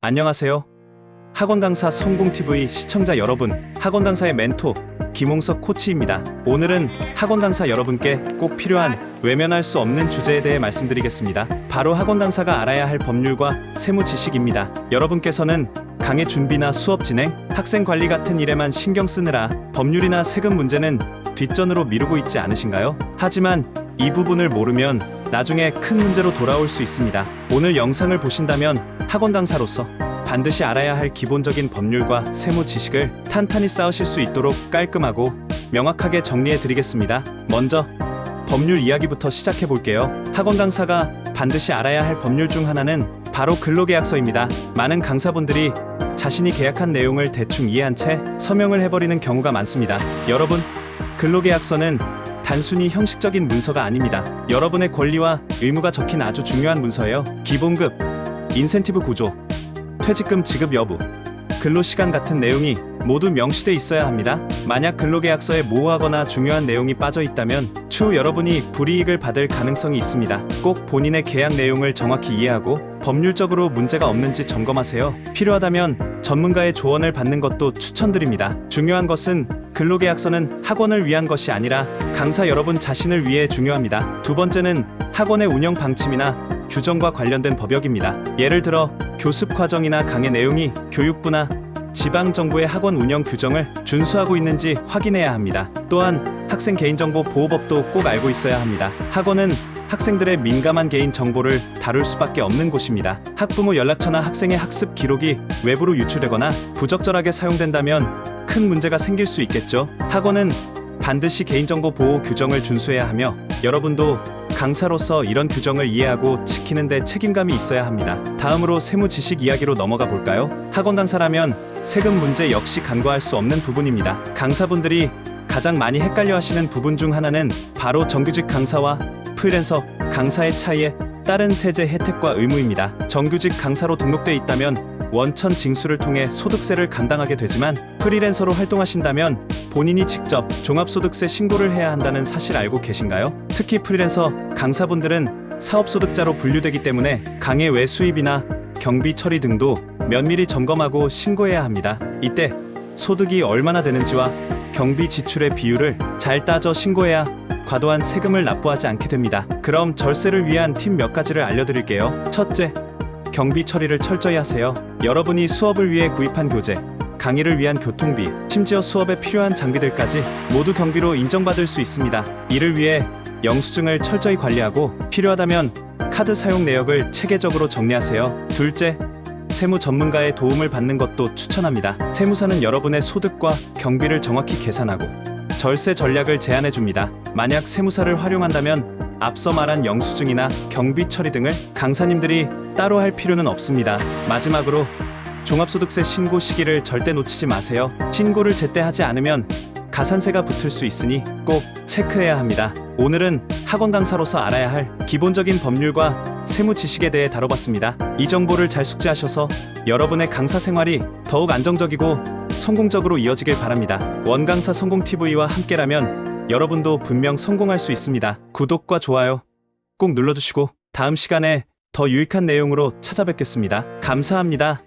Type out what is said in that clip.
안녕하세요. 학원 강사 성공TV 시청자 여러분, 학원 강사의 멘토 김홍석 코치입니다. 오늘은 학원 강사 여러분께 꼭 필요한 외면할 수 없는 주제에 대해 말씀드리겠습니다. 바로 학원 강사가 알아야 할 법률과 세무 지식입니다. 여러분께서는 강의 준비나 수업 진행, 학생 관리 같은 일에만 신경 쓰느라 법률이나 세금 문제는 뒷전으로 미루고 있지 않으신가요? 하지만 이 부분을 모르면 나중에 큰 문제로 돌아올 수 있습니다. 오늘 영상을 보신다면 학원 강사로서 반드시 알아야 할 기본적인 법률과 세무 지식을 탄탄히 쌓으실 수 있도록 깔끔하고 명확하게 정리해 드리겠습니다. 먼저 법률 이야기부터 시작해 볼게요. 학원 강사가 반드시 알아야 할 법률 중 하나는 바로 근로계약서입니다. 많은 강사분들이 자신이 계약한 내용을 대충 이해한 채 서명을 해버리는 경우가 많습니다. 여러분, 근로계약서는 단순히 형식적인 문서가 아닙니다. 여러분의 권리와 의무가 적힌 아주 중요한 문서예요. 기본급, 인센티브 구조, 퇴직금 지급 여부, 근로시간 같은 내용이 모두 명시돼 있어야 합니다. 만약 근로계약서에 모호하거나 중요한 내용이 빠져 있다면 추후 여러분이 불이익을 받을 가능성이 있습니다. 꼭 본인의 계약 내용을 정확히 이해하고 법률적으로 문제가 없는지 점검하세요. 필요하다면 전문가의 조언을 받는 것도 추천드립니다. 중요한 것은 근로계약서는 학원을 위한 것이 아니라 강사 여러분 자신을 위해 중요합니다. 두 번째는 학원의 운영 방침이나 규정과 관련된 법역입니다. 예를 들어 교습 과정이나 강의 내용이 교육부나 지방정부의 학원 운영 규정을 준수하고 있는지 확인해야 합니다. 또한 학생 개인정보 보호법도 꼭 알고 있어야 합니다. 학원은 학생들의 민감한 개인정보를 다룰 수밖에 없는 곳입니다. 학부모 연락처나 학생의 학습 기록이 외부로 유출되거나 부적절하게 사용된다면 큰 문제가 생길 수 있겠죠. 학원은 반드시 개인정보 보호 규정을 준수해야 하며 여러분도 강사로서 이런 규정을 이해하고 지키는 데 책임감이 있어야 합니다. 다음으로 세무 지식 이야기로 넘어가 볼까요? 학원 강사라면 세금 문제 역시 간과할 수 없는 부분입니다. 강사분들이 가장 많이 헷갈려 하시는 부분 중 하나는 바로 정규직 강사와 프리랜서 강사의 차이에 따른 세제 혜택과 의무입니다. 정규직 강사로 등록돼 있다면 원천 징수를 통해 소득세를 감당하게 되지만 프리랜서로 활동하신다면 본인이 직접 종합소득세 신고를 해야 한다는 사실 알고 계신가요? 특히 프리랜서 강사분들은 사업소득자로 분류되기 때문에 강의 외 수입이나 경비 처리 등도 면밀히 점검하고 신고해야 합니다. 이때 소득이 얼마나 되는지와 경비 지출의 비율을 잘 따져 신고해야 과도한 세금을 납부하지 않게 됩니다. 그럼 절세를 위한 팁 몇 가지를 알려드릴게요. 첫째, 경비 처리를 철저히 하세요. 여러분이 수업을 위해 구입한 교재, 강의를 위한 교통비, 심지어 수업에 필요한 장비들까지 모두 경비로 인정받을 수 있습니다. 이를 위해 영수증을 철저히 관리하고 필요하다면 카드 사용 내역을 체계적으로 정리하세요. 둘째, 세무 전문가의 도움을 받는 것도 추천합니다. 세무사는 여러분의 소득과 경비를 정확히 계산하고 절세 전략을 제안해 줍니다. 만약 세무사를 활용한다면 앞서 말한 영수증이나 경비 처리 등을 강사님들이 따로 할 필요는 없습니다. 마지막으로 종합소득세 신고 시기를 절대 놓치지 마세요. 신고를 제때 하지 않으면 가산세가 붙을 수 있으니 꼭 체크해야 합니다. 오늘은 학원 강사로서 알아야 할 기본적인 법률과 세무 지식에 대해 다뤄봤습니다. 이 정보를 잘 숙지하셔서 여러분의 강사 생활이 더욱 안정적이고 성공적으로 이어지길 바랍니다. 원강사 성공TV와 함께라면 여러분도 분명 성공할 수 있습니다. 구독과 좋아요 꼭 눌러주시고 다음 시간에 더 유익한 내용으로 찾아뵙겠습니다. 감사합니다.